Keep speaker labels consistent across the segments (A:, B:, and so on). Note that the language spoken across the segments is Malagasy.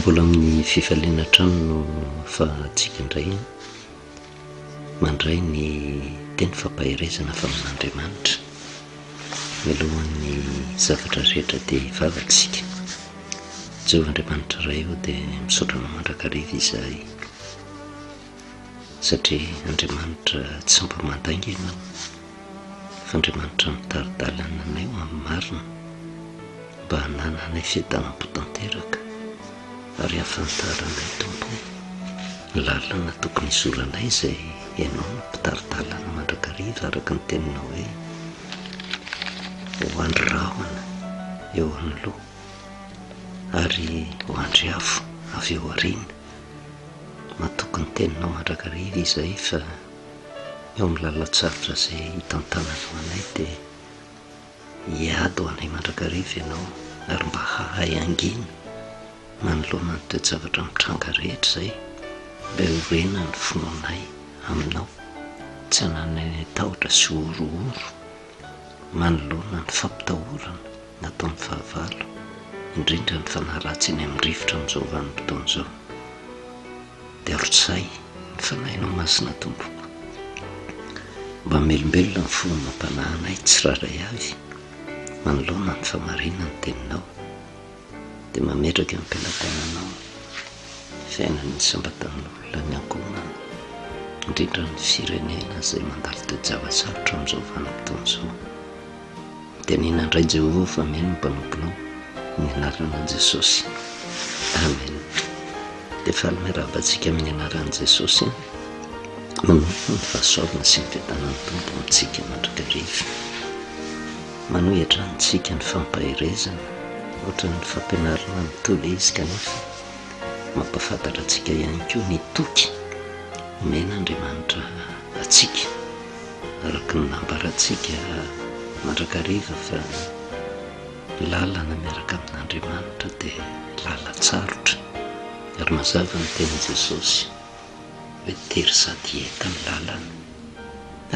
A: mbola amin'ny fifaliana trano no fa tsika indray mandray ny teny fampahirezana fa amin'Andriamanitra mialohan'ny zavatra rehetra dia hivavatsika. Jehovah-Andriamanitra iray eo dia misaotra mandrakariva izahay satria Andriamanitra tsy mba mandainga ianao fa Andriamanitra mitaridalana anay eo amin'ny marina mba hanananay fiadanam-potanteraka ary hafantaranay tompony lalana tokony izoranay izay ianao no mpitaridalana mandrakariva araka ny teninao hoe ho andry rahona eo anoloha ary ho andry afo avy eo aoriana. Matokony teninao mandrakariva izay fa eo amin'ny lalatsarotra izay hitantananao anay dia hiady ho anay mandrakariva ianao ary mba hahay angina manoloana ny toe-javatra mitranga rehetra izay mba horena ny finoanay aminao, tsy hananay tahotra sy orooro manoloana ny fampitahorana nataon'ny fahavalo, indrindra ny fanaharatsy eny amin'ny rivotra amin'izao vanim-potoana izao. Dia arotsay ny fanahinao masina tompo mba melombelona ny fomba mampanahinay tsiraray avy manoloana ny famarinana ny teninao, dia mametraka eo am-pelam-tananao fiainan'ny sambatan'olona ny ankohonana, indrindra ny firenena izay mandalo toe-java-sarotra amin'izao vanim-potoana izao. Tenena indray Jehovah fa meno ny mpanomponao ny anaran'i Jesosy. Amen. Dia faly-miarabantsika amin'ny anaran'i Jesosy manompo ny fahasoavana sy ny fiadanan'ny tompo amintsika mandrakariva. Manohitra antsika ny fampahirezana ohatra ny fampianarana ny tole izy kanefa mampafantatra antsika ihany koa ny toky omena Andriamanitra atsika araka ny nambarantsika mandrakariva fa lalana miaraka amin'Andriamanitra dia lalatsarotra ary mazava ny teny Jesosy hoe tery sady eta ny lalana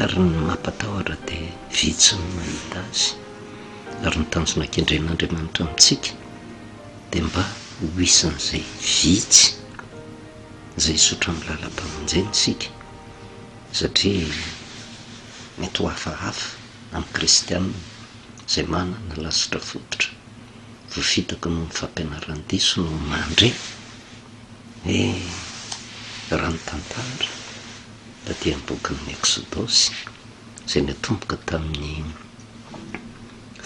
A: ary ny mampatahotra dia vitsy ny mahita azy ary ny tanjonak'endren'Andriamanitra amintsika dia mba ho isan'izay vitsy izay isotra amin'ny lalam-pamonjena isika satria mety ho hafahafa amin'ny kristianina izay manana lasitra fototra voafitaka noho ny fampianaran'ny diso no mandre raha ny tantara da dia bokin'ny Exodosy izay natomboka tamin'ny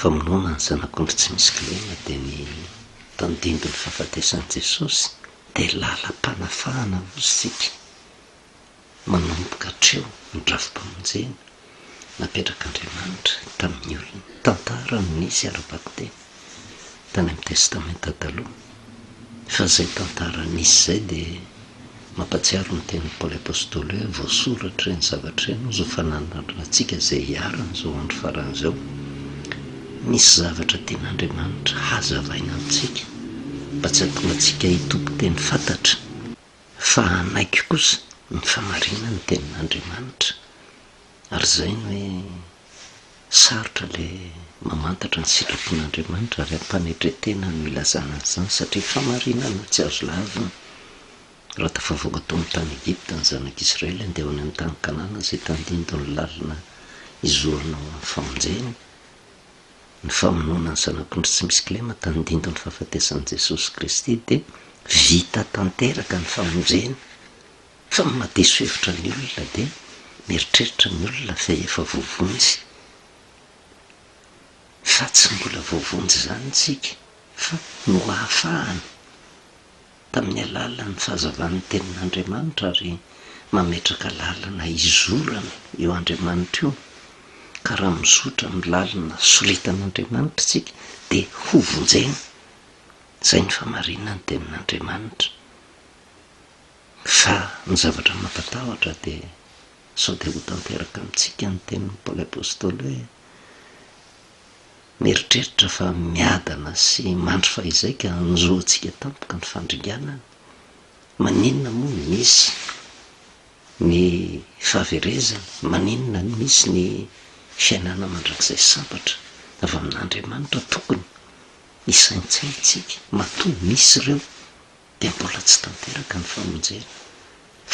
A: famonoana ny zanak'ondry tsy misy kilema dia ny tandindon'ny fahafatesan'i Jesosy dia lalam-panafahana vositsika manomboka hatreo ny drafi-pamonjena napetrak'Andriamanitra tamin'ny olona. Tantara no nisy ara-bako teny tany amin'ny testamenta taloha fa izay tantara nisy izay dia mampatsiaro ny tenin'ny Paoly apôstôly hoe voasoratra ny zavatra eny zo fananantsika izay hiarana izao andro faran'izao. Misy zavatra tian'Andriamanitra hazavaina amintsika mba tsy hahatonga antsika hitopo teny fantatra fa hanaiky kosa ny famarinana ny tenin'Andriamanitra. Ary izay no hoe sarotra ilay mamantatra ny sitrapon'Andriamanitra ary ampanetretena no ilazana izany satria famarinana tsy azo lavina. Raha tafavoaka tao amin'ny tany Egipta ny zanak'Israely andeha ho any amin'ny tany Kanana izay tandindony lalina izorana ao amin'ny famonjena, ny famonoana ny zanak'ondry tsy misy kilema tandindony fahafatesan'i Jesosy Kristy dia vita tanteraka ny famonjena fa mahadiso hevitra ny olona dia mieritreritra ny olona fa efa voavonjy fa tsy mbola voavonjy izany isika fa no hahafahana tamin'ny alalan'ny fahazavan'ny tenin'Andriamanitra ary mametraka lalana izorana eo Andriamanitra io. Ka raha mizotra amin'ny lalana soritan'Andriamanitra isika dia ho vonjena. Izay ny famarinana ny tenin'Andriamanitra. Fa ny zavatra mampatahotra dia sao dia ho tanteraka amintsika ny tenin'ny Paoly apôstôly hoe mieritreritra fa miadana sy mandry fahizaika nizoantsika tampoka ny fandringanana. Maninona moa ny misy ny fahaverezana, maninona ny misy ny fiainana mandrakizay sambatra avy amin'Andriamanitra tokony isaintsaintsika matoa misy ireo dia mbola tsy tanteraka ny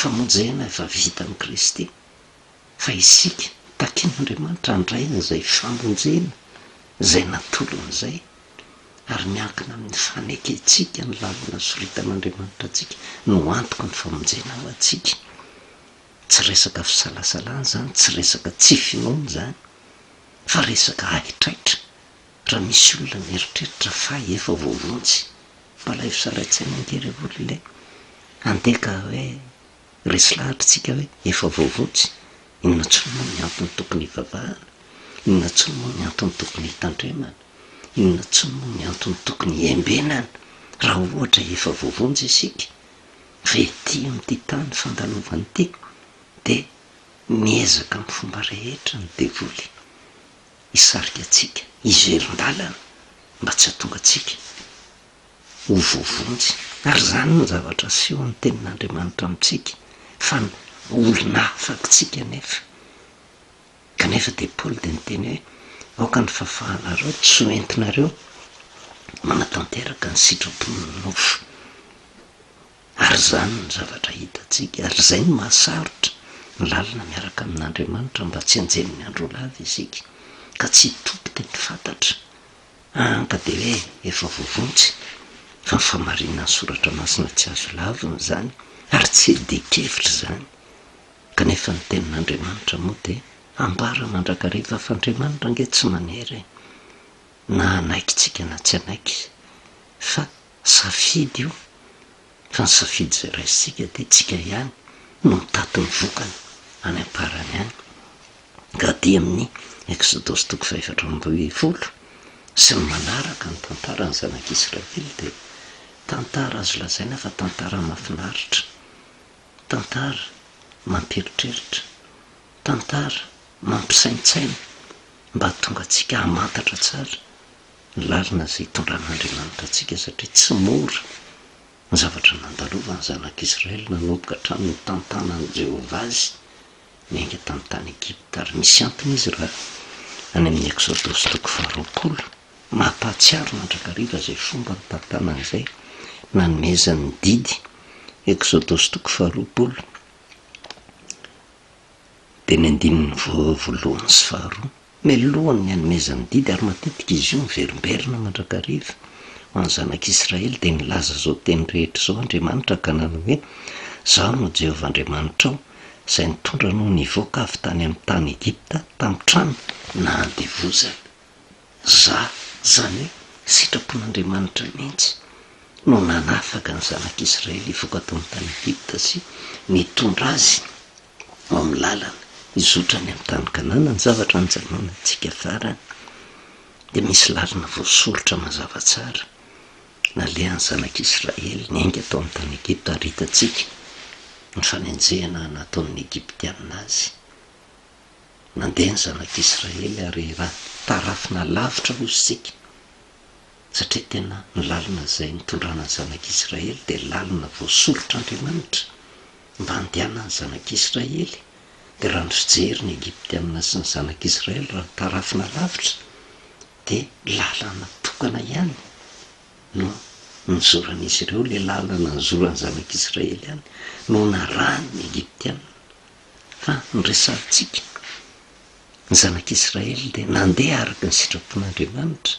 A: famonjena efa vita amin'i Kristy, fa isika takian'Andriamanitra andraina izay famonjena izay natolon'izay, ary miankina amin'ny faneketsika ny lalina soritan'Andriamanitra atsika no antoka ny famonjena ho atsika. Tsy resaka fisalasalana zany, tsy resaka tsy finoana zany, fa resaka aitraitra. Raha misy olona mieritreritra fa efa voavonjy, mbalay fisaraitsaina angery olona andeka hoe resy lahatritsika hoe efa voavonjy, inona tsony moa ny antony tokony hivavahana, inona tsony moa ny antony tokony hitandremana, inona tsony moa ny antony tokony hiembenana raha ohatra efa voavonjy isika. Fa ety amin'ity tany fandalovany ity dia miezaka amin'ny fomba rehetra ny devoly hisarika atsika, hiverin-dalana mba tsy hahatonga atsika ho voavonjy. Ary zany ny zavatra aseho amin'ny tenin'Andriamanitra amintsika, fa olona afakitsika nefa. Kanefa dia Paoly dia niteny hoe aoka ny fahafahanareo tsy ho entinareo manatanteraka ny sitrapon'ny nofo. Ary zany ny zavatra hitatsika, ary zay ny mahasarotra ny lalina miaraka amin'Andriamanitra mba tsy hanjeny ny andro lava isika, ka tsy hitoky dia ny fantatra ka dia hoe efa voavonjy, fa ny famarinana ny soratra masina tsy azo lavina zany, ary tsy edikevitra zany. Kanefa ny tenin'Andriamanitra moa dia ambara mandrakariva fa Andriamanitra ange tsy manery na anaikitsika na tsy anaiky, fa safidy io, fa ny safidy izay raisitsika dia tsika ihany no mitady ny vokany any amparany any. Ka dia amin'ny Exodosy 4:20 sy ny manaraka ny tantaran'ny zanak'Israely dia tantara azo lazaina fa tantara mahafinaritra, tantara mamperitreritra, tantara mampisaintsaina mba tonga atsika hamantatra tsara ny lalina izay hitondran'Andriamanitra atsika, satria tsy mora ny zavatra nandalova ny zanak'Israely nanomboka hatramin'ny tantanan'i Jehovah azy miainga tamin'ny tany Egypta. Ary misy antony izy raha any amin'ny Exodosy 20 mampahatsiaro mandrakariva izay fomba ny tantanan'izay nanomezan'ny didy. Exodosy 20 dia ny 9:1 sy 2 melohany ny hanomezan'ny didy, ary matetika izy io miverimberina mandrakariva ho an'ny zanak'Israely. Dia nilaza zao teny rehetra zao Andriamanitra ka nanao hoe zaho no Jehovah Andriamanitra izay nitondra no nivoaka avy tany amin'ny tany Egypta tamin'ny trano na handevozana. Zany hoe sitrapon'Andriamanitra mihitsy no nanafaka ny zanak'Israely hivoaka tao amin'ny tany Egypta sy nitondra azy ao amin'ny lalana hizotra any amin'ny tany Kanana. Ny zavatra nijanona antsika farany dia misy lalina voasorotra mazava tsara nalehan'ny zanak'Israely niainga tao amin'ny tany Egypta, ary hitatsika ny fanenjehana nataon'ny Egyptiana azy. Nandeha ny zanak'Israely ary raha tarafina lavitra hozy isika, satria tena ny lalina izay nitondrana ny zanak'Israely dia lalina voasorotra Andriamanitra mba handehanana ny zanak'Israely. Dia raha ny fijery ny Egyptiana sy ny zanak'Israely raha tarafina lavitra dia lalana tokana ihany no nizoran'izy ireo, le lalana nizoran'ny zanak'Israely ihany no naran'ny Egyptiana. Fa nyresantsika ny zanak'Israely dia nandeha araka ny sitrapon'Andriamanitra,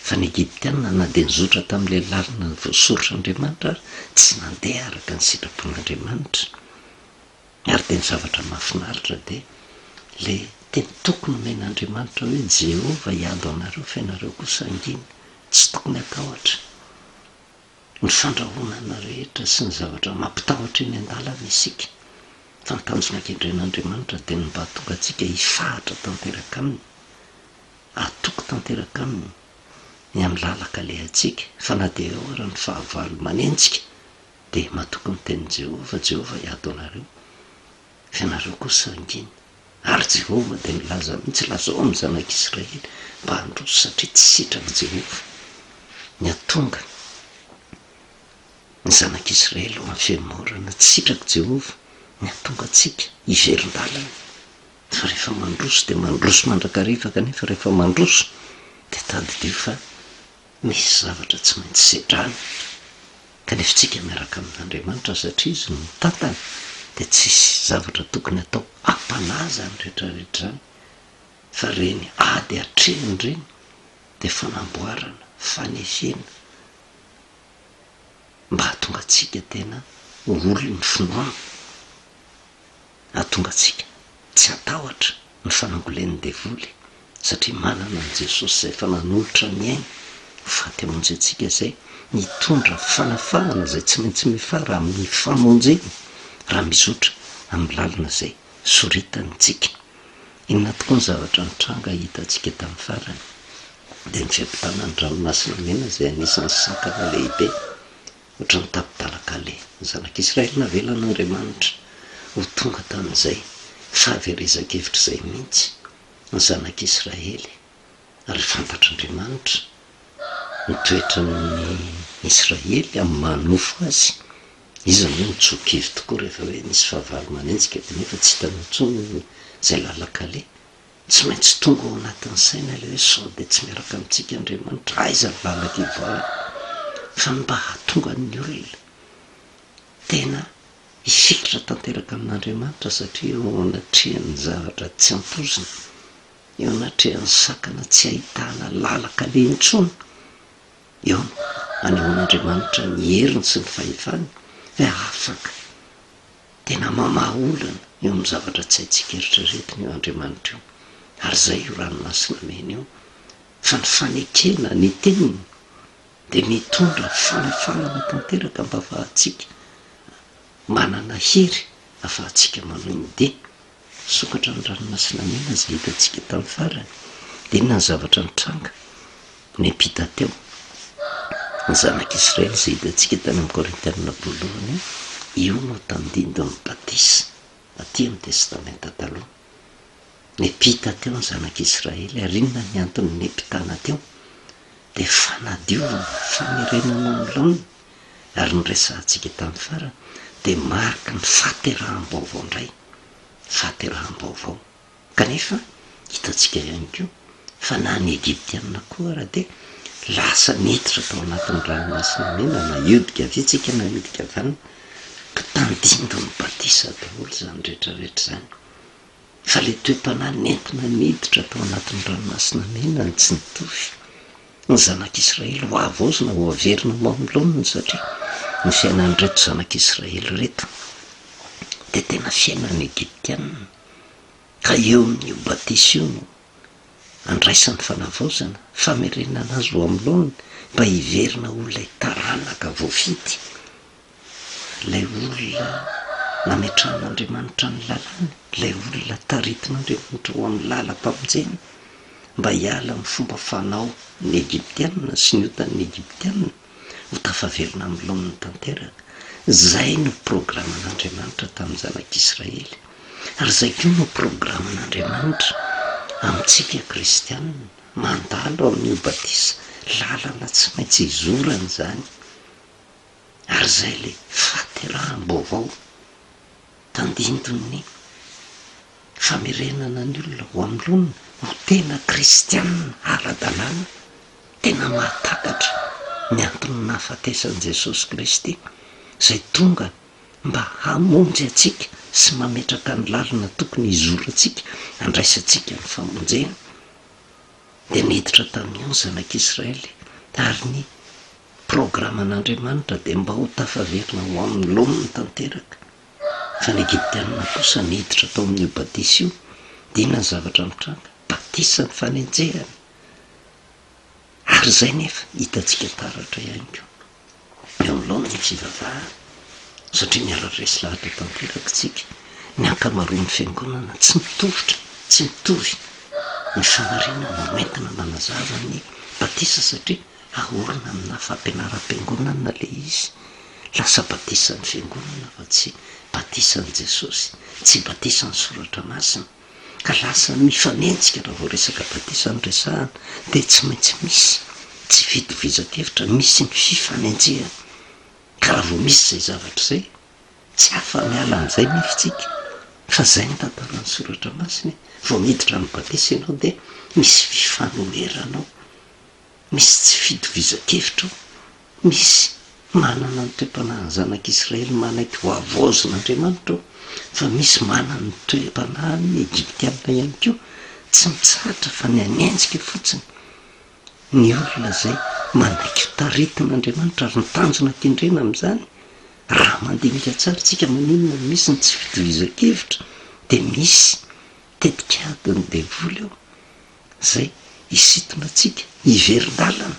A: fa ny Egyptiana na dia nizotra tamin'ilay lalina voasorotra Andriamanitra ary tsy nandeha araka ny sitrapon'Andriamanitra. Ary dia ny zavatra mahafinaritra dia le teny tokony men'Andriamanitra hoe Jehova hiado anareo fa ianareo kosa angina, tsy tokony atahotra. Ny fandrahonana rehetra sy ny zavatra mampitahotra eny an-dalana isika, fa ny tanjona an-kendren'Andriamanitra dia mba tonga atsika hifahatra tanteraka aminy, atoky tanteraka aminy ny amin'ny lalaka alehantsika. Fa na dia eo ary ny fahavalo manenjika dia mahatoky ny tenin'i Jehova hiado anareo fa ianareo kosa angina. Ary Jehova dia milaza mihitsy lazao amin'ny zanak'Israely mba handroso, satria tsy sitraky Jehova ny atonga ny zanak'Israely ho amin'ny fianarana, tsy sitraky Jehova ny atonga atsika hiverin-dalana. Fa rehefa mandroso dia mandroso mandrakariva, kanefa rehefa mandroso dia tadidio fa misy zavatra tsy maintsy sedrany. kanefa tsika miaraka amin'andriamanitra satria izy no tantany de tsisy zavatra tokony atao ampanaza ny rehetrarehetra zany fa reny ady atrehany reny de fanamboarana fanefena mba hahatonga atsika tena olony finoana, hahatonga atsika tsy atahotra ny fanangolen'ny devoly satria manana an' Jesosy zay fa nanolotra miainy faty amonjy atsika zay mitondra fanafahana zay tsy maintsy mifara amin'ny famonjeny raha mizotra amin'ny lalina zay soritanytsika. Inona tokoa ny zavatra nitranga hitatsika tamin'ny farany de ny fiampitanany ranomasina mena zay anisany sakana lehibe ohatra ny tapitalakale ny zanak'Israely navelan'Andriamanitra ho tonga tamin'izay fahaverezakevitra zay mihitsy ny zanak'Israely ary fantatr'Andriamanitra nitoetra ny Israely amin'ny manofo azy izy no mitsokivy tokoa rehefa hoe nisy fahavalo manenjika de nefa tsy hitany intsony zay lalakale tsy maintsy tonga ao anatin'ny saina le hoe sao de tsy miaraka amintsika Andriamanitra aiza ny lalaka ivoahany fa mba hahatonga ny olona tena hifikitra tanteraka amin'Andriamanitra satria eo anatrehan'ny zavatra tsy ampozina, eo anatrehan'ny sakana tsy ahitana lalaka le intsony, eo anehoan'Andriamanitra ny heriny sy ny fahefany hoe afaka tena mamaha olana eo amin'ny zavatra tsy haitsika eritreretiny eo Andriamanitra io. Ary zay io ranomasina mena io fa ny fanekena ny teniny de mitondra fanafahana tanteraka mba afahatsika manana hery afahatsika manohy ny de sokatra ny ranomasina mena zay hitatsika tamin'ny farany. De inona ny zavatra nitranga ny mpita teo ny zanak'Israely zay hitatsika tany amin'ny Korintianina voalohany io no tandindon'ny batisa aty amin'ny testamenta taloha. Ny mpita teo ny zanak'Israely ary inona ny antony ny mpitana teo de fanadiovana famerenana am'laony ary nyresantsika tamin'ny farany de marika ny fahateraham-baovao indray, fahateraham-baovao. Kanefa hitatsika ihany koa fa na ny Egyptianina koa raha de lasa niditra tao anatin'ny ranomasina mena na iodika avitsika na iodika vanina ka tandindon'ny batisa daholo zany rehetrarehetra zany fa le toe-panahy nentina niditra tao anatin'ny ranomasina mena ny tsy nitovy. Ny zanak'Israely ho avaozina ho averina mamoloniny satria ny fiainany reto zanak'Israely reto de tena fiainany Egyptianina ka eo amin'io batisa io no andraisan'ny fanavaozana famerenana azy ho amoloniny mba hiverina olonay taranaka voafidy, lay olona nametrahan'Andriamanitra ny lalàny, lay olona taritin'Andriamanitra ho amin'ny lalam-pamonjena mba hiala amin'ny fomba fanao ny Egyptianina sy ny otan'ny Egyptianina ho tafaverina amin'ny laoniny tanteraka. Zay no programan'Andriamanitra tamin'ny zanak'Israely ary zay koa no programan'Andriamanitra amintsika kristianina mandalo amin'io batisa lalana tsy maintsy hizorany zany ary zay le fahateraham-baovao tandindon'ny famerenana ny olona ho amolonina ho tena kristianina ara-dalàna tena mahatakatra ny antony nahafatesan'i Jesosy Kristy zay tonga mba hamonjy atsika sy mametraka ny lalina tokony hizorantsika andraisantsika ny famonjena. De niditra tamin'io ny zanak'Israely ary ny programan'Andriamanitra de mba ho tafaverina ho amin'ny laoniny tanteraka fa ny Egyptianina kosa niditra tao amin'io batisa io de inona ny zavatra mitranga batisa ny fanenjehana ary zay nefa hitatsika taratra ihany koa eo am'laony ny fivavahana satria miala resy lahatra tanteraka tsika ny ankamaroan'ny fiangonana tsy mitovitra, tsy mitovy ny famarinana mentina manazava ny batisa satria ahorona amina fampianaram-piangonana le izy lasa batisan'ny fiangonana fa tsy batisan'i Jesosy, tsy batisan'ny soratra masina ka lasa mifanenjika raha vao resaka batisany resahana de tsy maintsy misy tsy fitovizakevitra, misy ny fifanenjehana ka raha vao misy zay zavatra zay tsy afa-miala an'izay mifitsika fa zay ny tantaran'ny soratra masina vao miditra ny batisa ianao de misy fifanoheranao, misy tsy fitovizakevitra ao, misy manana ny toe-panahy zanak'Israely manaiky ho avozin'Andriamanitra fa misy manana ny toe-panahy ny Egyptianina ihany koa tsy mitsatra fa ny anenjika fotsiny ny olona zay manaiky fitaritin'Andriamanitra ary nitanjona kendrena am'izany raha mandinika tsara tsika maninona misy ny tsy fitovizan-kevitra de misy tetikadiny devoly eo zay isitona atsika hiverin-dalana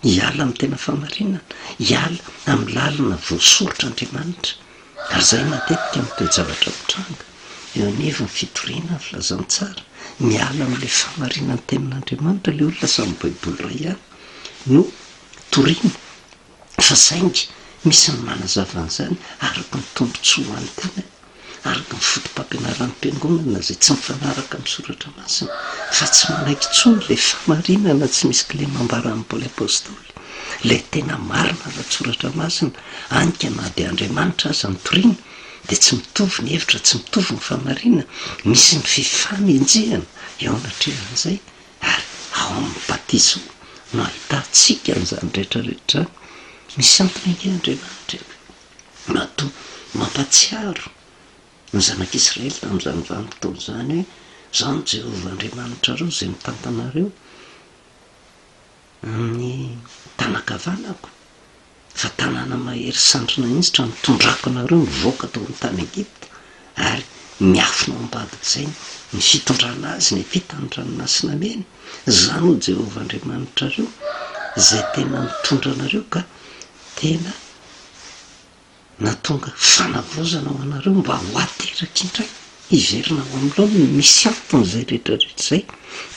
A: hiala amin'ny tena famarinana hiala amin'ny lalina voasoritr'Andriamanitra ary zay matetika amin'ny toe-javatra mitranga eo aneviny fitoriana ny filazantsara miala amin'le famarinany tenin'Andriamanitra le olona samy baiboly ray ihany no toriana fa saingy misy ny manazavan'izany araka ny tombontsoa ho an'ny tena araka ny fotom-pampianaran'ny mpiangonana zay tsy mifanaraka amin'ny soratra masina fa tsy manaiky tsony le famarinana tsy misy kilemambaran'ny Paoly apôstôly le tena marina ratsoratra masina anika na de Andriamanitra aza ny toriana de tsy mitovy ny hevitra tsy mitovy ny famarinana misy ny fifaminjehana eo anatrehan'izay ary ao amin'ny batiso no ahitantsika an'izany rehetrarehetra misy antony ange Andriamanitra mato mampatsiaro ny zanak'Israely tamin'izany vanim-potoana zany hoe zao ny Jehovah Andriamanitra reo zay mitantanareo amin'ny tanakavanako fa tanàna mahery sandrina intsitra nitondrako anareo mivoaka tao amin'ny tany Egipta ary miafina ambadika zay ny fitondrana azy ny vita ny ranomasina meny zany ho Jehovah Andriamanitra reo zay tena mitondra anareo ka tena natonga fanavozana ho anareo mba ho ateraky indray hiverina ho am'loha misy antony zay rehetrarehetra zay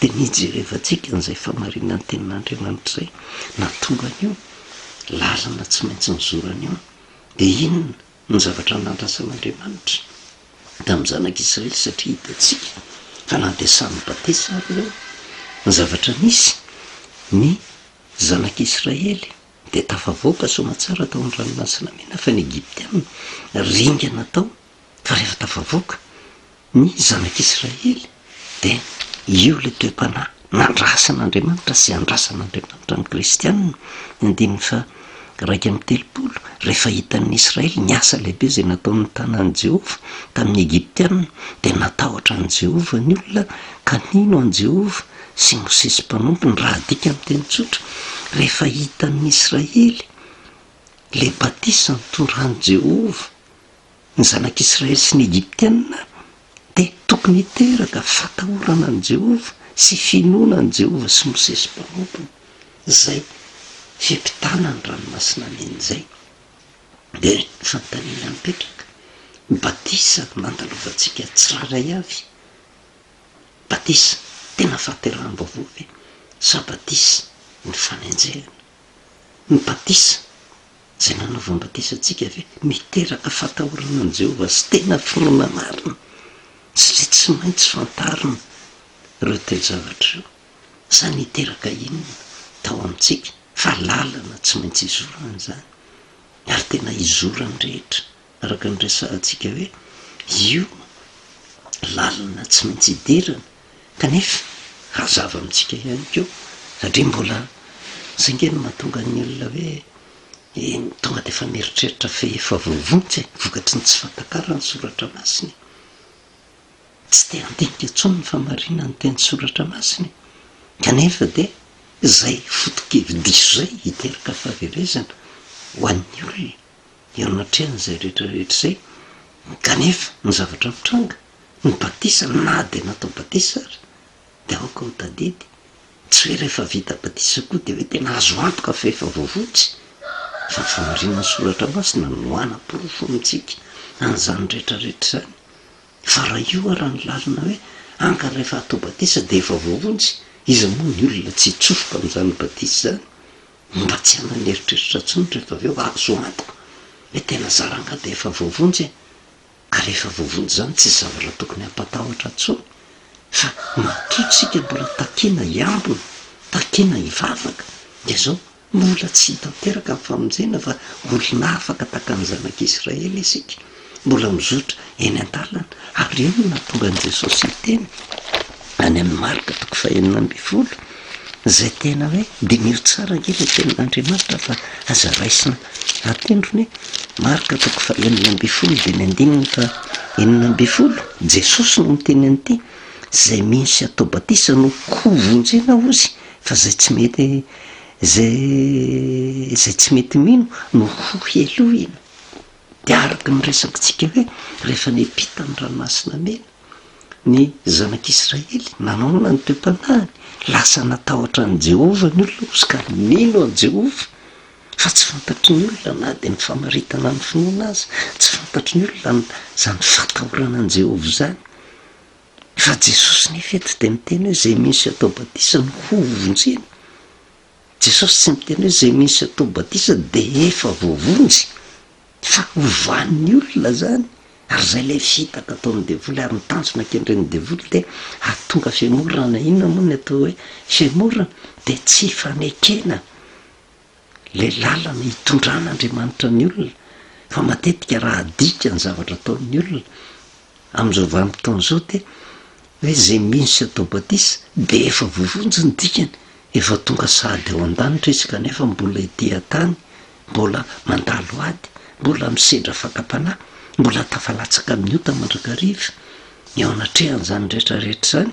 A: de nijerevantsika n'izay famarinany tenin'Andriamanitra zay natonga an'io lalana tsy maintsy nizorana io de inona ny zavatra nandrasan'Andriamanitra tamin'ny zanak'Israely satria hitatsika fa na de samy batesa ary reo ny zavatra nisy ny zanak'Israely de tafavoaka somatsara tao amin'ny ranomasina mena fa ny Egyptianina ringana tao fa rehefa tafavoaka ny zanak'Israely de io le toe-panahy nandrasan'Andriamanitra sy andrasan'Andriamanitra ny kristianina indininy fa raiky amin'ny telopolo rehefa hitan'ny Israely ny asa lehibe zay nataon'ny tanan'i Jehovah tamin'ny Egyptianina de natahotra an'i Jehovah ny olona kanino an'i Jehovah sy Mosesy mpanompony raha dika amin'ny teny tsotra rehefa hitan'ny Israely le batisa nitondrany Jehovah ny zanak'Israely sy ny Egyptianina de tokony hiteraka fatahorana an'i Jehovah sy finoana an'i Jehovah sy Mosesy mpanompony zay fiampitana ny ranomasina men'izay de fantanina mipetraka batisa mandalovantsika tsiraray avy batisa tena fahateraham-baovao sa batisa ny fanenjehana ny batisa zay nanaovan'ny batisa atsika ve miteraka fatahorana an' Jehovah sy tena finoana marina sy le tsy maintsy fantarina reo toe-javatra reo sa niteraka inona tao amintsika fa lalana tsy maintsy izorana zany ary tena izorany rehetra araka ny resahantsika hoe io lalana tsy maintsy hidirana kanefa hazava amintsika ihany keo satria mbola zay nge no mahatonga ny olona hoe tonga de efa mieritreritra fe efa voavontsy vokatry ny tsy fantakara ny soratra masiny tsy te andinika tsony ny famarina ny teny soratra masiny kanefa de zay fotokevidiso zay hiteraka fahaverezana ho an'ny olona eo anatrehan'izay rehetrarehetra zay kanefa ny zavatra mitranga ny batisa na de natao batisa ary de aoka ho tadidy tsy hoe rehefa vita batisa koa de hoe tena azo antoka fa efa voavotsy fa famarina ny soratra masina no ana-porofo amintsika an'izany rehetrarehetra zany fa raha io araha ny lalina hoe anka rehefa atao batisa de efa voavontsy izy moa ny olona tsy hitsofoka amin'izany batisa zany mba tsy hanany eritreritra tsony rehefa aveo azo antoka hoe tena zaranga de efa voavonjy ka rehefa voavonjy zany tsy zavatra tokony hampatahotra tsony fa matotsika mbola takena iambona takena hivavaka de zao mbola tsy hitanteraka ny famonjena fa olona afaka taka ny zanak'Israely isika mbola mizotra eny an-dalana ary eo no natonga an' Jesosy hiteny any amin'ny Marka 4:12 zay tena hoe de mio tsara nge le tenin'Andriamanitra fa aza raisina atendrony marika toko fa 12 de ny andininy fa 12 Jesosy no miteny an'ity zay misy atao batisa no kovonjena ozy fa zay tsy mety zay tsy mety mino no ho helohina. De araka miresaka tsika hoe rehefa nepita ny ranomasina mena ny zanak'Israely nanaona ny toe-panahiny lasa natahotra ny Jehova ny olona ozy ka mino an Jehova fa tsy fantatry ny olona na de ny famaritana ny finoana azy tsy fantatry ny olona zany fatahorana an Jehova zany fa Jesosy nefa eto de miteny hoe zay misy atao batisa no hovonjena. Jesosy tsy miteny hoe zay misy atao batisa de efa voavonjy fa hovan'ny olona zany ary zay le fitaka ataon'ny devoly ary mitanjona kendren'ny devoly de atonga fiamorana inona moa ny atao hoe fiamorana de tsy fanekena le lalana hitondran'Andriamanitra ny olona fa matetika raha adika ny zavatra ataon'ny olona am'izao vanim-potoana zao de hoe zay misy atao batisa de efa voavonjy ny dikany efa tonga sahady ao an-danitra izy kanefa mbola ety an-tany mbola mandalo ady mbola misedra fakam-panahy mbola tafalatsaka amin'ny ota mandrakariva eo anatrehan'izany rehetrarehetra zany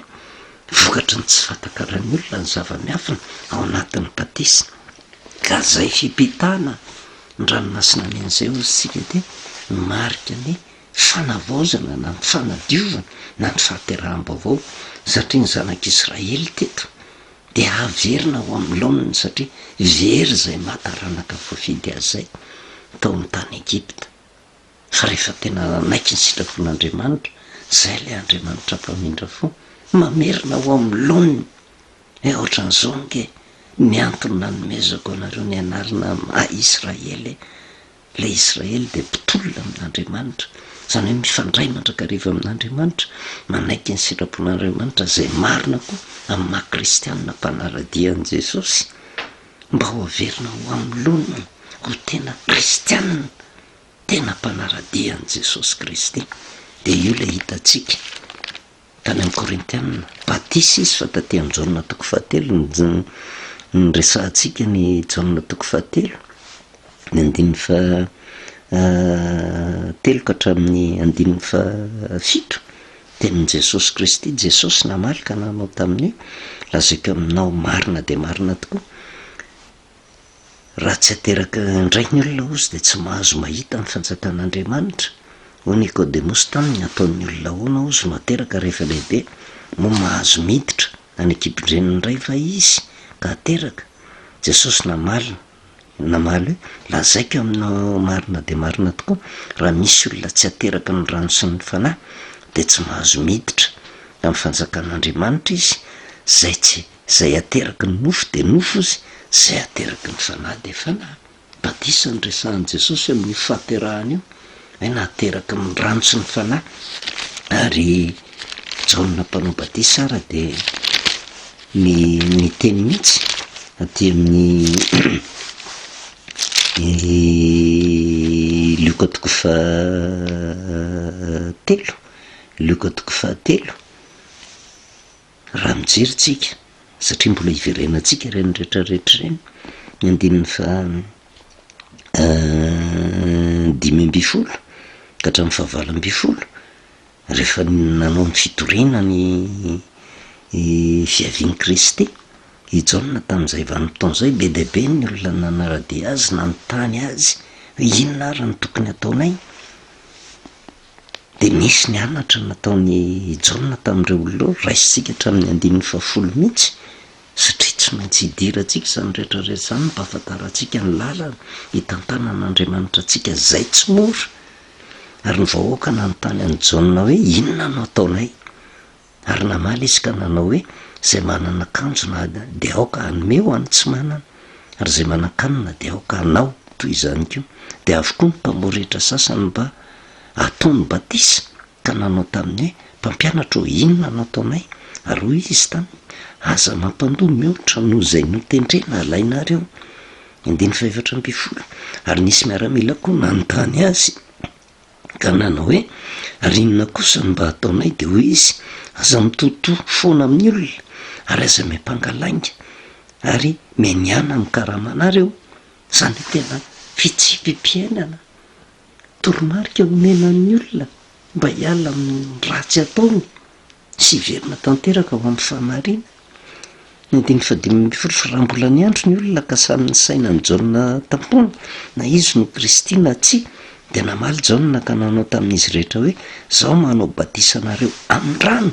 A: vokatry ny tsy fantakaran'ny olona ny zava-miafina ao anatin'ny batisa ka zay fipitana ny ranomasina men'izay ozy tsika de marika ny fanavaozana na ny fanadiovana na ny fahateraham-baovao satria ny zanak'Israely teto de averina ho amin'ny laoniny satria very zay mataranaka voafidy azy zay tao amin'ny tany Egypta fa rehefa tena naiky ny sitrapon'Andriamanitra zay le Andriamanitra mpamindra fo mamerina ho amin'ny laoniny hoe ohatran'izao nge ny antony nanomezako anareo ny anarana Israely le Israely de mpitolona amin'Andriamanitra zany hoe mifandray mandrakariva amin'Andriamanitra manaiky ny sitrapon'Andriamanitra zay marina koa amin'ny maha-kristianina mpanaradia an Jesosy mba ho averina ho amin'ny laoniny ho tena kristianina tena mpanaradia an Jesosy Kristy de io le hitatsika tany amin'ny Korintiana batisa izy fa taty amin'ny Jaona toko 7 ny resahantsika ny Jaona toko 7 ny andininy fa 3 ka hatramin'ny andininy fa 7 tenin' Jesosy Kristy Jesosy namalika nanao tamin'io lazaiko aminao marina de marina tokoa raha tsy ateraka indray ny olona ozy de tsy mahazo mahita ny fanjakan'Andriamanitra ho Nikodemosy taminy ataon'ny olona hoana ozy no ateraka rehefa lehibe mo mahazo miditra any ekipindreniny ray fa izy ka ateraka Jesosy namaly hoe lazaiko aminao marina de marina tokoa raha misy olona tsy ateraka ny rano sy ny fanahy de tsy mahazo miditra amin'ny fanjakan'Andriamanitra izy zay ateraka ny nofo de nofo izy zay ateraka ny fanahy de fanahy batisa ny resahan'i Jesosy amin'ny fahaterahany io hoe nateraka ny rano sy ny fanahy ary Jaona mpanao batisa ara de ny teny mihitsy aty amin'ny Luka toko 3 raha mijery tsika satria mbola hiverenantsika reny rehetrarehetra reny ny andininy fa 10 ka hatramin'ny 9 rehefa nanao ny fitoriana ny fiavian'i Kristy i Jaona tamin'izay vanim-potoan'izay be deabe ny olona nanaradia azy nanontany azy hoe inona ary ny tokony ataonay de nisy ny anatra nataony Jaona tamin'ireo olona raisitsika hatramin'ny andininy fa 10 mihitsy satria tsy maintsy hidirantsika zany rehetrarehetra zany mpahafantarantsika ny lalana hitantanan'Andriamanitra antsika zay tsy mora ary ny vahoaka nanontany an'i Jaona hoe inona no ataonay ary namaly izy ka nanao hoe zay manana akanjo na de aoka hanome ho any tsy manana ary zay manan-kanina de aoka hanao toy izany koa de avokoa ny mpamoretra sasany mba ataony batisa ka nanao tamin'ny hoe mpampianatra ho inona no ataonay ary hoy izy tany aza mampandoa mihoatra noho izay notendrena alainareo 14 ary nisy miaramila koa nanontany azy ka nanao hoe ary inona kosa mba ataonay de hoy izy aza mitoto foana amin'ny olona ary aza miampangalainga ary meniana am'karahamanareo zany tena fitsipimpiainana toromarika omenan'ny olona mba hiala amin'ny ratsy ataony sy verina tanteraka ho amin'ny famarina. Ny 5 raha mbola ny andro ny olona ka samy ny saina ny Jaona tampona na izy no Kristina tsy dia namaly Jaona ka nanao tamin'izy rehetra hoe zao manao batisanareo amin'ny rano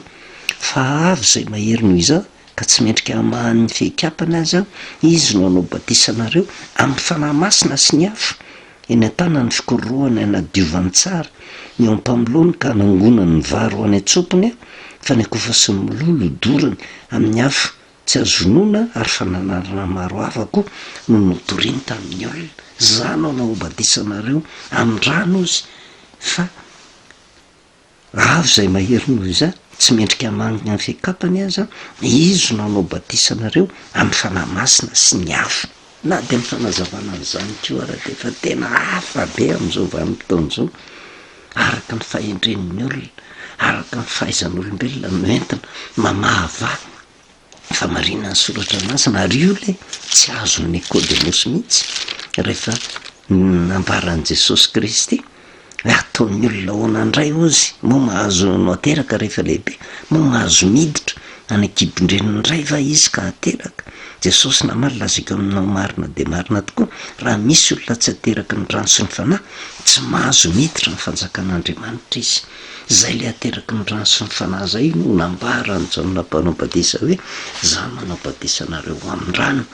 A: fa avy izay mahery noho izao ka tsy mendrika hamahan'ny fehikapana azy aho, izy no anao batisanareo amin'ny fanahy masina sy ny afo eny an-tana ny fikorohana anadiovany tsara ny ao ampamilony ka nangonany ny vary ho any an-tsopony aho fa ny akofa sy ny mololo dorany amin'ny afo tsy azonoana ary fananarana maro avako no notoriany tamin'ny olona. Zano anao batisanareo amin'ny rano izy fa avy izay mahery noho izao tsy mendrika hamaniny amin'ny fehikapany aza izy no anao batisanareo amin'ny fanahy masina sy ny afo. Na dia ny fanazavana an'izany ko ara dia efa tena hafa be amin'izao vanim-potoana izao araka ny fahendren'ny olona araka ny fahaizan'olombelona no entina mamahava famarinany soratra masina ary io le tsy azo ny Nikodemosy mihitsy rehefa nambaran'i Jesosy Kristy ataon'ny olona hoana indray ozy moa mahazo no ateraka rehefa lehibe moa mahazo miditra any akibondreniny indray va izy ka ateraka. Jesosy namaly lazika aminao marina dia marina tokoa raha misy olona tsy ateraka ny rano sy ny fanahy tsy mahazo miditra ny fanjakan'Andriamanitra izy. Zay le ateraka ny rano sy ny fanahy zay no nambarany Jaona mpanao batisa hoe za manao batisanareo amin'ny rano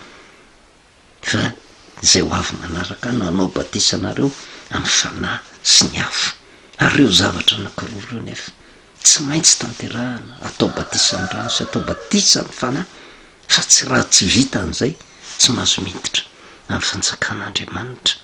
A: fa zay ho avy manaraka nanao batisanareo amin'ny fanahy sy ny afo. Ary ireo zavatra anankiroa nefa tsy maintsy tanterahana atao batisan'ny rano sy atao batisan'ny fanahy fa tsy raha tsy vita an'izay tsy mahazo miditra amin'ny fanjakan'Andriamanitra.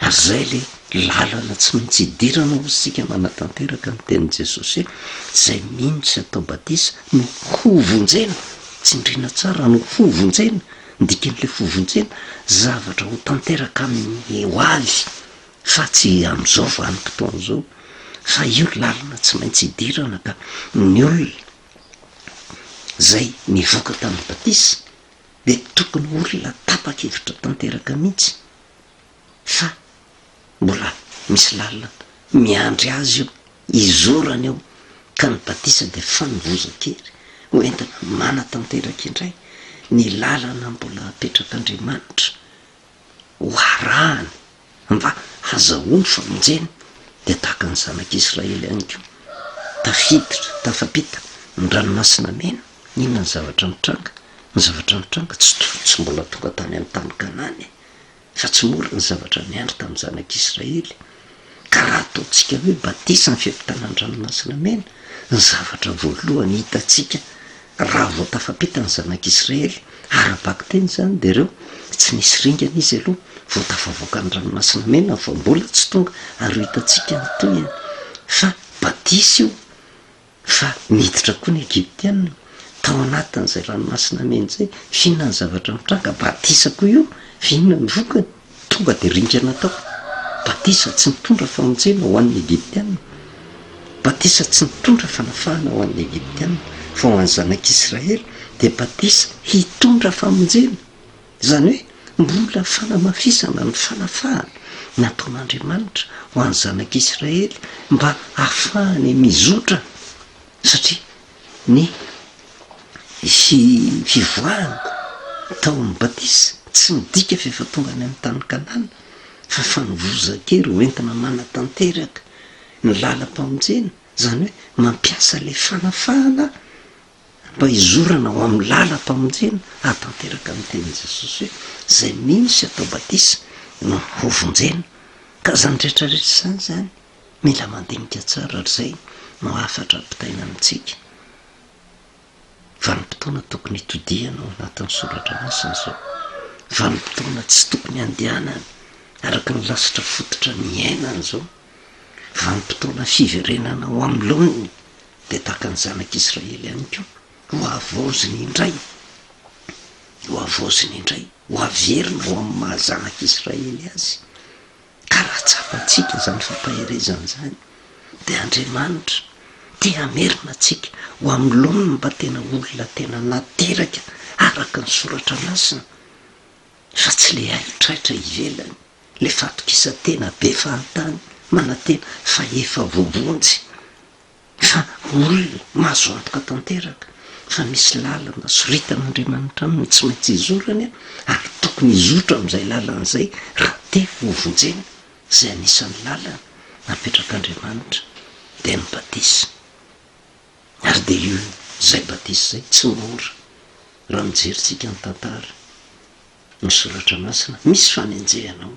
A: Ary zay le lalana tsy maintsy hidirana ho sika manatanteraka ny tenin'i Jesosy hoe zay mino sy atao batisa no hovonjena, tsy indrina tsara no hovonjena, ndikan'le hovonjena zavatra ho tanteraka amin'ny ho avy fa tsy amin'izao vanim-potoana izao fa io lalana tsy maintsy hidirana ka ny olona zay nivoaka tamin'ny batisa dia tokony olona tapa-kevitra tanteraka mihitsy fa mbola misy lalina miandry azy io izorany eo ka ny batisa dia fanovozan-kery ho entina manatanteraka indray ny lalana mbola apetrak'Andriamanitra ho arahany mba hazahoany famonjeny dia tahaka ny zanak'Israely ihany koa tafiditra tafapita ny ranomasina mena. Inona ny zavatra mitranga? Ny zavatra mitranga tsy mbola tonga tany amin'ny tany Kanany fa tsy mora ny zavatra niandry tamin'ny zanak'Israely ka raha ataontsika hoe batisa ny fiampitanan ranomasina mena ny zavatra voalohany hitantsika raha vao tafapita ny zanak'Israely ara-bako teny zany dia ireo tsy nisy ringana izy aloha vao tafavoaka ny ranomasina mena fa mbola tsy tonga ary hitantsika nytoyany fa batisa io fa niditra koa ny Egyptianina tao anatin'izay ranomasina mena zay. Fihinona ny zavatra mitranga? Batisa koa io fihinona ny vokany? Tonga dia ringana tao. Batisa tsy nitondra famonjena ho an'ny Egyptianina, batisa tsy nitondra fanafahana ho an'ny Egyptianina fa ho an'ny zanak'Israely dia batisa hitondra famonjena. Zany hoe mbola fanamafisana ny fanafahana nataon'Andriamanitra ho an'ny zanak'Israely mba ahafahany mizotra satria ny fivoahana tao amin'ny batisa tsy midika fa efa tonga any amin'ny tany Kanana fa fanovozan-kery ho entina manatanteraka ny lalam-pamonjena. Zany hoe mampiasa le fanafahana mba hizorana ho amin'ny lalam-pamonjena ahatanteraka amin'ny tenin'i Jesosy hoe zay mino sy atao batisa no hovonjena. Ka zany rehetrarehetra zany zany mila mandinika tsara ary zay no afatra ampitaina amintsika. Vanim-potoana tokony hitodiana ao anatin'ny soratra masina zao. Vanim-potoana tsy tokony handehanana araka ny lasitra fototra ny ainana zao. Vanim-potoana fiverenana ho amin'ny laoniny dia tahaka ny zanak'Israely ihany koa ho avaoziny indray, ho avaoziny indray, ho averina ho amin'ny mahazanak'Israely azy. Ka raha tsapantsika zany fampaherezana zany dia Andriamanitra te hamerina antsika ho amin'ny laoniny mba tena olona tena nateraka araka ny soratra masina fa tsy le aitraitra ivelany le fatokisa-tena be fahantany manantena fa efa vovonjy fa olona mahazo antoka tanteraka fa misy lalana soritan'Andriamanitra aminy tsy maintsy izorany ary tokony izotra amin'izay lalan'izay raha te hovonjena zay anisan'ny lalana napetrak'Andriamanitra dia ny batisa ary de io zay batisa zay tsy mora raha mijeritsika ny tantara ny soratra masina misy fanenjehanao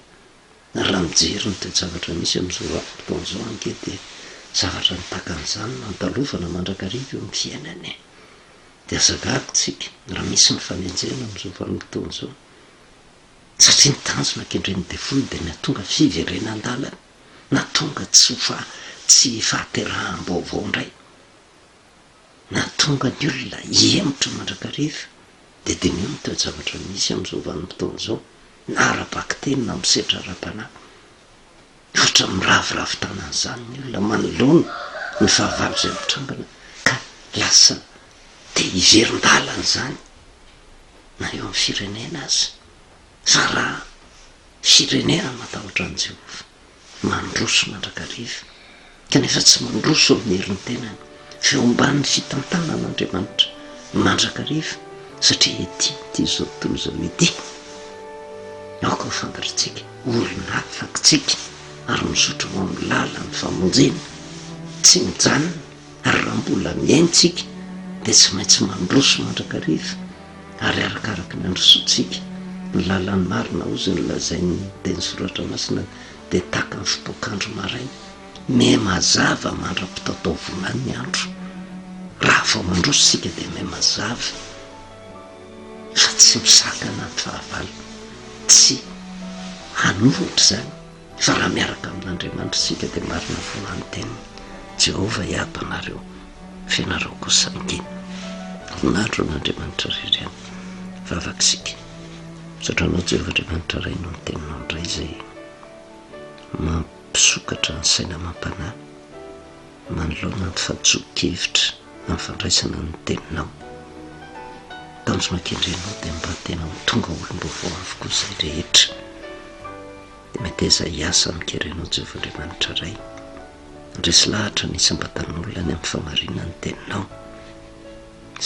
A: raha mijery ny toe-javatra misy amin'izao fotoan'izao anke dia zavatra nitakan'izany nantalovana mandrakariva eo amin'ny fiainany dia azagako tsika raha misy ny fanenjehana amin'izao vanim-potoan'izao satria nitanjona ankendreny devoly dia natonga fiverenan-dalana natonga tsy fahaterahambaovao indray natonga ny olona hemotra mandrakariva dia dinio ny toe-javatra misy amin'izao vanim-potoan'izao na ara-baky teny na misetra ara-panahy ohatra miraviravin-tanan'izany ny olona manoloana ny fahavalo izay mitrangana ka lasa te hiverin-dalana izany na eo amin'ny firenena azy fa raha firenena matahotra an' Jehova mandroso mandrakariva kanefa tsy mandroso amin'ny herin'ny tenany fa eo ambanin'ny fitantanan'Andriamanitra mandrakariva satria ety zao tontolo zao ety aoka ho fantaritsika olona afakitsika ary mizotra ho amin'ny lalan'ny famonjena tsy mijanona ary raha mbola miaintsika dia tsy maintsy mandroso mandrakariva ary arakaraka ny androsotsika ny lalan'ny marina ozy ny lazainy teny soratra masina dia taka ny fipoakandro maraina me mazava mandra-pitaotaovona ny andro raha vao mandroso sika dia me mazava fa tsy misakana ny fahavalo tsy hanohitra zany fa raha miaraka amin'Andriamanitra sika dia marina volany teniny Jehova hiato anareo fianareo kosa mingina voninahitro n'Andriamanitra rirany vavakisika satranao Jehova Andriamanitra ray no ny teninao indray zay mampisokatra ny saina mampanahy manoloana ny fahadiso-kevitra amin'ny fandraisana ny teninao tanjona kendrenao dia mba tena mitonga olom-baovao avokoa izay rehetra dia mety izay asa mikerenao Jehova Andriamanitra ray ndresy lahatra nisy-mbatan'olona any amin'ny famarinany teninao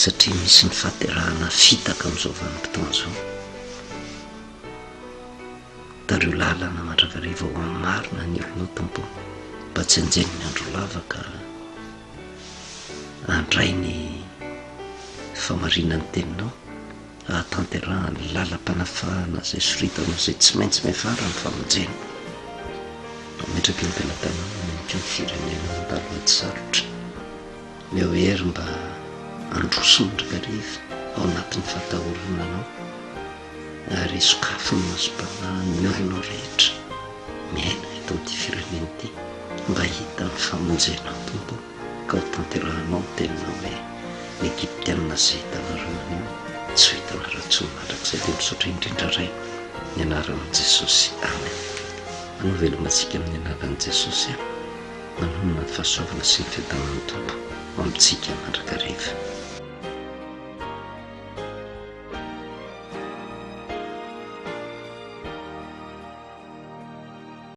A: satria misy ny fahaterahana fitaka amin'izao vanim-potoan'izao dareo lalana mandrakariva ho amin'ny marina ny olonao tampo mba tsy anjeny ny andro lavaka andray ny famarinany teninao ahatanterahany lalam-panafahana zay soritanao zay tsy maintsy mefara ny famonjena metraka eo tena tanàna menika ny firenena andaloaty sarotra meo hery mba androso mandrakariva ao anatin'ny fatahorananao ary sokafo ny masom-panahy ny olonao rehetra miaina eto amin'ity firenena ity mba hita ny famonjenao tompo ka ho tanterahanao ny teninao hoe ny egiptianina zay tavarana tsy ho hitana raha-tsony mandrakizay dia misaotra indrindra ray ny anaran'i Jesosy amen. Manovelomantsika amin'ny anaran'i Jesosy manonona ny fahasoavana sy ny fiadanan'ny tompo amintsika mandrakariva.